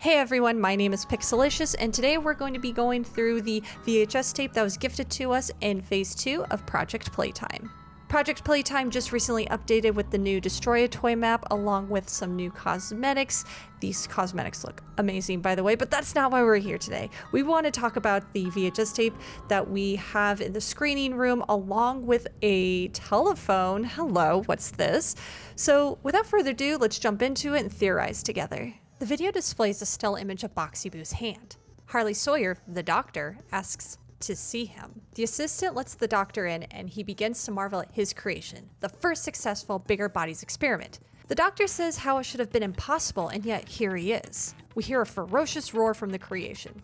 Hey everyone, my name is Pixelicious, and today we're going to be going through the VHS tape that was gifted to us in Phase 2 of Project Playtime. Project Playtime just recently updated with the new Destroy a Toy map along with some new cosmetics. These cosmetics look amazing, by the way, but that's not why we're here today. We want to talk about the VHS tape that we have in the screening room along with a telephone. Hello, what's this? So without further ado, let's jump into it and theorize together. The video displays a still image of Boxy Boo's hand. Harley Sawyer, the doctor, asks to see him. The assistant lets the doctor in and he begins to marvel at his creation, the first successful bigger bodies experiment. The doctor says how it should have been impossible, and yet here he is. We hear a ferocious roar from the creation.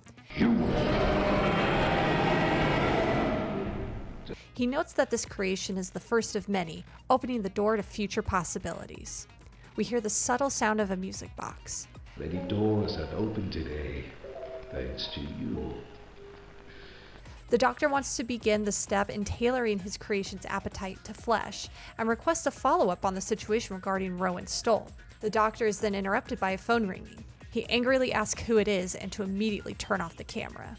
He notes that this creation is the first of many, opening the door to future possibilities. We hear the subtle sound of a music box. Many doors have opened today, thanks to you. The doctor wants to begin the step in tailoring his creation's appetite to flesh and requests a follow-up on the situation regarding Rowan Stoll. The doctor is then interrupted by a phone ringing. He angrily asks who it is and to immediately turn off the camera.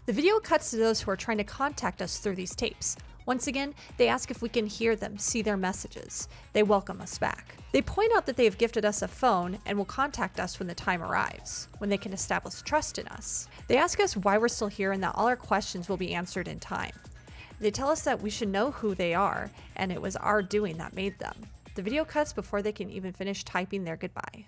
The video cuts to those who are trying to contact us through these tapes. Once again, they ask if we can hear them, see their messages. They welcome us back. They point out that they have gifted us a phone and will contact us when the time arrives, when they can establish trust in us. They ask us why we're still here and that all our questions will be answered in time. They tell us that we should know who they are, and it was our doing that made them. The video cuts before they can even finish typing their goodbye.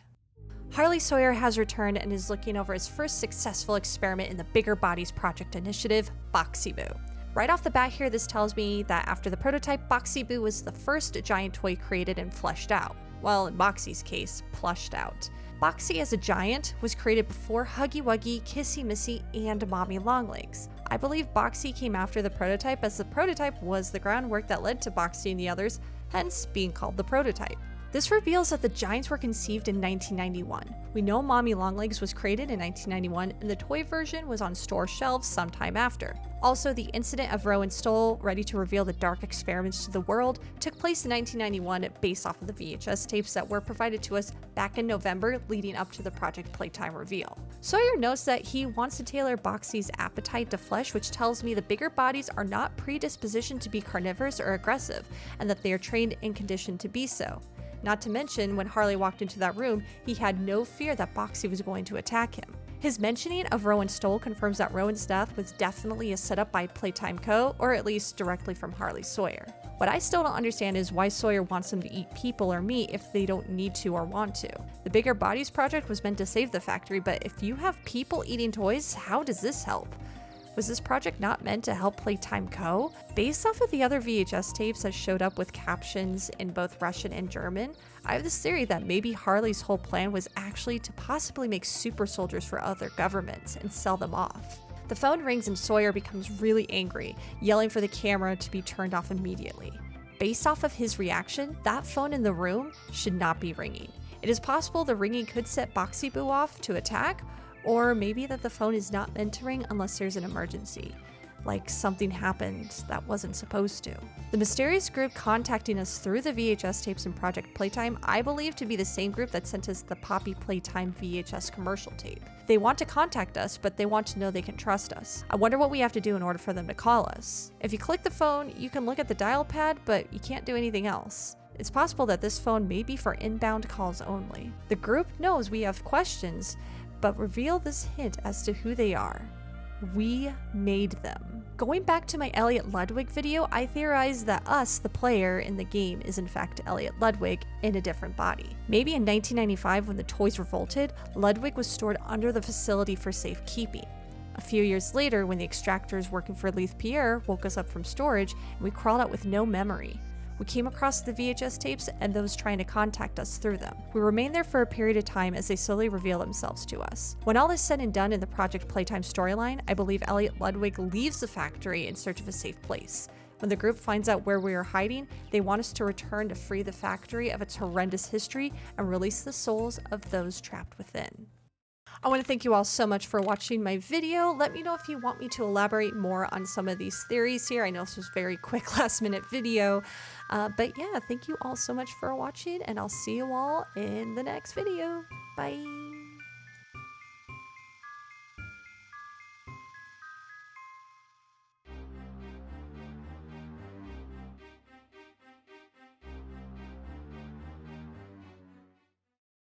Harley Sawyer has returned and is looking over his first successful experiment in the Bigger Bodies Project initiative, Boxy Boo. Right off the bat here, this tells me that after the prototype, Boxy Boo was the first giant toy created and fleshed out. Well, in Boxy's case, plushed out. Boxy as a giant was created before Huggy Wuggy, Kissy Missy, and Mommy Longlegs. I believe Boxy came after the prototype, as the prototype was the groundwork that led to Boxy and the others, hence being called the prototype. This reveals that the giants were conceived in 1991. We know Mommy Longlegs was created in 1991, and the toy version was on store shelves sometime after. Also, the incident of Rowan Stoll, ready to reveal the dark experiments to the world, took place in 1991 based off of the VHS tapes that were provided to us back in November leading up to the Project Playtime reveal. Sawyer notes that he wants to tailor Boxy's appetite to flesh, which tells me the bigger bodies are not predispositioned to be carnivorous or aggressive, and that they are trained and conditioned to be so. Not to mention, when Harley walked into that room, he had no fear that Boxy was going to attack him. His mentioning of Rowan Stoll confirms that Rowan's death was definitely a setup by Playtime Co., or at least directly from Harley Sawyer. What I still don't understand is why Sawyer wants them to eat people or meat if they don't need to or want to. The Bigger Bodies Project was meant to save the factory, but if you have people eating toys, how does this help? Was this project not meant to help Playtime Co.? Based off of the other VHS tapes that showed up with captions in both Russian and German, I have this theory that maybe Harley's whole plan was actually to possibly make super soldiers for other governments and sell them off. The phone rings and Sawyer becomes really angry, yelling for the camera to be turned off immediately. Based off of his reaction, that phone in the room should not be ringing. It is possible the ringing could set Boxy Boo off to attack, or maybe that the phone is not meant to ring unless there's an emergency, like something happened that wasn't supposed to. The mysterious group contacting us through the VHS tapes in Project Playtime, I believe to be the same group that sent us the Poppy Playtime VHS commercial tape. They want to contact us, but they want to know they can trust us. I wonder what we have to do in order for them to call us. If you click the phone, you can look at the dial pad, but you can't do anything else. It's possible that this phone may be for inbound calls only. The group knows we have questions, but reveal this hint as to who they are. We made them. Going back to my Elliot Ludwig video, I theorized that us, the player in the game, is in fact Elliot Ludwig in a different body. Maybe in 1995 when the toys revolted, Ludwig was stored under the facility for safekeeping. A few years later, when the extractors working for Leith Pierre woke us up from storage, and we crawled out with no memory. We came across the VHS tapes and those trying to contact us through them. We remained there for a period of time as they slowly reveal themselves to us. When all is said and done in the Project Playtime storyline, I believe Elliot Ludwig leaves the factory in search of a safe place. When the group finds out where we are hiding, they want us to return to free the factory of its horrendous history and release the souls of those trapped within. I want to thank you all so much for watching my video. Let me know if you want me to elaborate more on some of these theories here. I know this was a very quick last-minute video. But yeah, thank you all so much for watching, and I'll see you all in the next video. Bye.